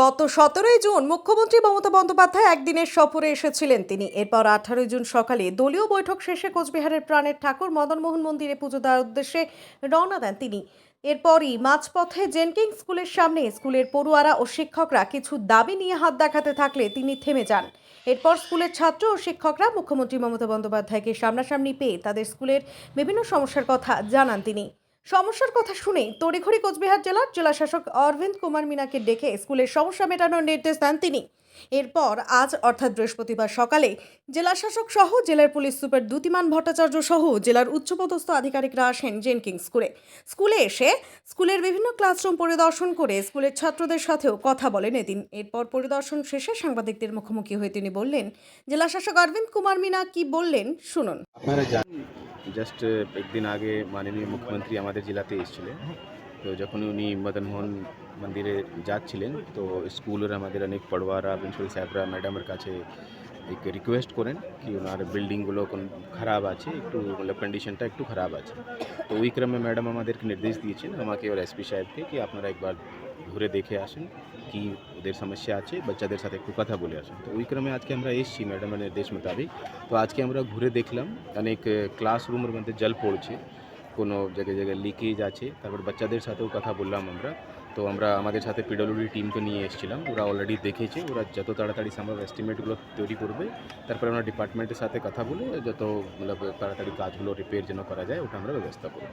গত 17 জুন মুখ্যমন্ত্রী মমতা বন্দ্যোপাধ্যায় একদিনের সফরে এসেছিলেন তিনি। এরপর 18 জুন সকালে দলীয় বৈঠক শেষে কোচবিহারের প্রাণের ঠাকুর মদনমোহন মন্দিরে পুজো দেওয়ার উদ্দেশ্যে রওনা দেন তিনি। এরপরই মাঝপথে জেনকিন্স স্কুলের সামনে স্কুলের পড়ুয়ারা ও শিক্ষকরা কিছু দাবি নিয়ে হাত দেখাতে থাকলে তিনি থেমে যান। এরপর স্কুলের ছাত্র ও শিক্ষকরা মুখ্যমন্ত্রী মমতা বন্দ্যোপাধ্যায়কে সামনাসামনি পেয়ে তাদের স্কুলের বিভিন্ন সমস্যার কথা জানান তিনি। সমস্যার কথা শুনে তড়িঘড়ি কোচবিহার জেলাশাসক অরবিন্দ কুমার মিনাকে ডেকে স্কুলের সমস্যা মেটানোর নির্দেশ দেন তিনি। এরপর আজ অর্থাৎ বৃহস্পতিবার সকালে জেলাশাসক সহ জেলার পুলিশ সুপার দ্যুতিমান ভট্টাচার্য সহ জেলার উচ্চপদস্থ আধিকারিকরা আসেন জেনকিন্স স্কুলে এসে স্কুলের বিভিন্ন ক্লাসরুম পরিদর্শন করে স্কুলের ছাত্রদের সাথেও কথা বলেন এদিন। এরপর পরিদর্শন শেষে সাংবাদিকদের মুখোমুখি হয়ে তিনি বললেন, জেলাশাসক অরবিন্দ কুমার মিনা কি বললেন শুনুন। আপনারা জানেন জাস্ট একদিন আগে মাননীয় মুখ্যমন্ত্রী আমাদের জেলাতে এসেছিলেন। তো যখন উনি মদনমোহন মন্দিরে যাচ্ছিলেন তো স্কুলের আমাদের অনেক পড়ুয়ারা প্রিন্সিপাল সাহেবরা ম্যাডামের কাছে এক রিকোয়েস্ট করেন কি ওনার বিল্ডিংগুলো খারাপ আছে, একটু কন্ডিশনটা একটু খারাপ আছে। তো ওই ক্রমে ম্যাডাম আমাদেরকে নির্দেশ দিয়েছেন আমাকে और एसपी সাহেবকে কি আপনারা একবার ঘুরে দেখে আসেন কি ওদের সমস্যা আছে, বাচ্চাদের সাথে একটু কথা বলে আসুন। তো ওই ক্রমে আজকে আমরা এসেছি ম্যাডামের নির্দেশ মোতাবেক। তো আজকে আমরা ঘুরে দেখলাম অনেক ক্লাসরুমের মধ্যে জল পড়ছে, কোনো জায়গায় জায়গায় লিকেজ আছে। তারপর বাচ্চাদের সাথেও কথা বললাম আমরা। তো আমরা আমাদের সাথে পিডব্লিউডি টিমকে নিয়ে এসেছিলাম, ওরা অলরেডি দেখেছে, ওরা যত তাড়াতাড়ি সম্ভব এস্টিমেটগুলো তৈরি করবে। তারপরে আমরা ডিপার্টমেন্টের সাথে কথা বলে যত তাড়াতাড়ি কাজগুলো রিপেয়ার যেন করা যায় ওটা আমরা ব্যবস্থা করব।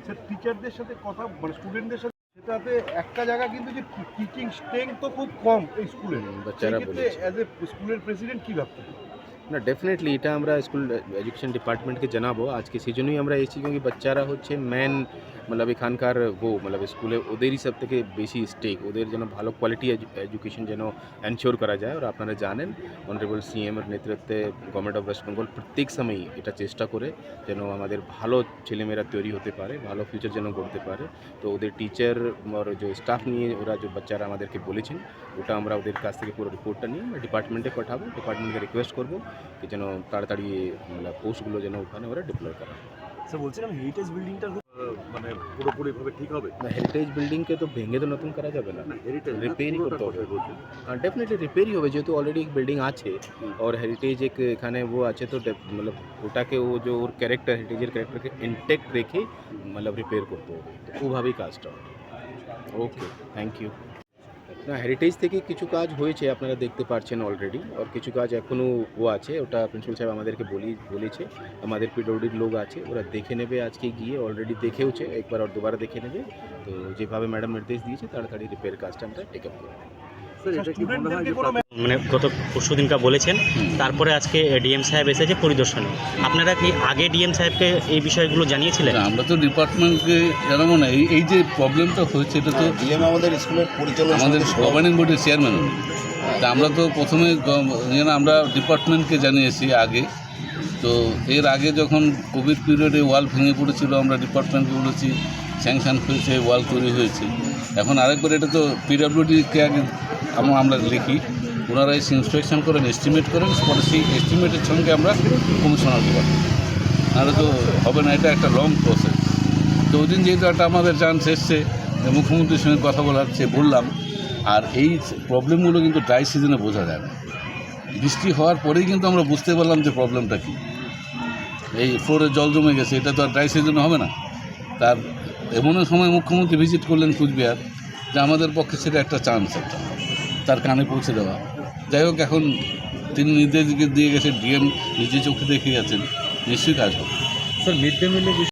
স্যার, টিচারদের সাথে কথা মানে স্টুডেন্টদের সাথে সেটাতে একটা জায়গা কিন্তু যে টিচিং স্ট্রেংথ তো খুব কম এই স্কুলে। বাচ্চারা বলেছে অ্যাজ এ স্কুলের প্রেসিডেন্ট কী ভাবতেন? না, ডেফিনেটলি এটা আমরা স্কুল এডুকেশন ডিপার্টমেন্টকে জানাবো আজকে, সেই জন্যই আমরা এসেছি। क्योंकि বাচ্চারা হচ্ছে মেন এখানকার স্কুলে ওদেরই সব থেকে বেশি স্টেক, ওদের যেন ভালো কোয়ালিটি এডুকেশন যেন এনশিওর করা যায়। আর আপনারা জানেন অনারেবল সিএম এর নেতৃত্বে গভর্নমেন্ট অফ ওয়েস্ট বেঙ্গল প্রত্যেক সময়ই এটা চেষ্টা করে যেন আমাদের ভালো ছেলেমেয়েরা তৈরি হতে পারে, ভালো ফিউচার যেন গড়তে পারে। তো ওদের টিচার আর যে স্টাফ নিয়ে ওরা যে বাচ্চারা আমাদেরকে বলেছেন ওটা আমরা ওদের কাছ থেকে পুরো রিপোর্টটা নিয়ে আমরা ডিপার্টমেন্টে পাঠাবো। ডিপার্টমেন্টকে রিকোয়েস্ট করবো কি যেন তাড়াতাড়ি পোস্টগুলো যেন ওখানে ওরা ডিপ্লয় করা। স্যার, বলছিলাম হেরিটেজ বিল্ডিংটা মানে পুরোপুরিভাবে ঠিক হবে না, হেরিটেজ বিল্ডিংকে তো ভেঙে তো নতুন করা যাবে না, হেরিটেজ রিপেয়ারই করতে হবে। हाँ डेफिनेटली রিপেয়ারই হবে, যেহেতু অলরেডি এক বিল্ডিং আছে और হেরিটেজ এক এখানে আছে। তো ওটাকে ও যে ওর ক্যারেক্টার হেরিটেজের ক্যারেক্টারকে ইনটেক্ট রেখে রিপেয়ার করতে হবে। তো ওভাবেই কাজটা হবে। ওকে, থ্যাংক ইউ। না, হেরিটেজ থেকে কিছু কাজ হয়েছে আপনারা দেখতে পাচ্ছেন অলরেডি, আর কিছু কাজ এখনও আছে। ওটা প্রিন্সিপাল সাহেব আমাদেরকে বলেছে, আমাদের পিডব্লিউডির লোক আছে, ওরা দেখে নেবে। আজকে গিয়ে অলরেডি দেখেওছে, একবার আর দুবার দেখে নেবে। তো যেভাবে ম্যাডাম নির্দেশ দিয়েছে তাড়াতাড়ি রিপেয়ার কাজটা আমরা টেক আপ করব। মানে গত পরশু দিনকা বলেছেন, তারপরে আজকে ডিএম সাহেব এসেছে পরিদর্শনে। আপনারা কি আগে ডিএম সাহেবকে এই বিষয়গুলো জানিয়েছিলেন? আমরা তো ডিপার্টমেন্টকে জানাবো না। এই যে প্রবলেমটা হয়েছে এটা তো ডিএম আমাদের স্কুলের পরিচালনা আমাদের গভর্নিং বোর্ডের চেয়ারম্যান। তা আমরা তো প্রথমে আমরা ডিপার্টমেন্টকে জানিয়েছি আগে। তো এর আগে যখন কোভিড পিরিয়ডে ওয়াল ভেঙে পড়েছিল আমরা ডিপার্টমেন্টকে বলেছি, স্যাংশন হয়েছে, ওয়াল তৈরি হয়েছে। এখন আরেকবার এটা তো পিডব্লিউডিকে আগে আমরা লিখি, ওনারা এসে ইন্সপেকশন করেন, এস্টিমেট করেন, পরে সেই এস্টিমেটের সঙ্গে আমরা কমিশনারকে পাঠাই, নাহলে তো হবে না। এটা একটা লং প্রসেস। তো ওই দিন যেহেতু একটা আমাদের চান্স এসছে মুখ্যমন্ত্রীর সঙ্গে কথা বললাম। আর এই প্রবলেমগুলো কিন্তু ড্রাই সিজনে বোঝা যায় না, বৃষ্টি হওয়ার পরেই কিন্তু আমরা বুঝতে পারলাম যে প্রবলেমটা কী। এই ফ্লোরে জল জমে গেছে, এটা তো আর ড্রাই সিজনে হবে না। তার এমন সময় মুখ্যমন্ত্রী ভিজিট করলেন কুচবিহার, যে আমাদের পক্ষে সেটা একটা চান্স, তার কানে পৌঁছে দেওয়া। যাই হোক, এখন তিনি নির্দেশ দিয়ে গেছেন, ডিএম নিজে চোখে দেখে গেছেন, নিশ্চয়ই কাজ হবে। স্যার, মিড ডে মিলের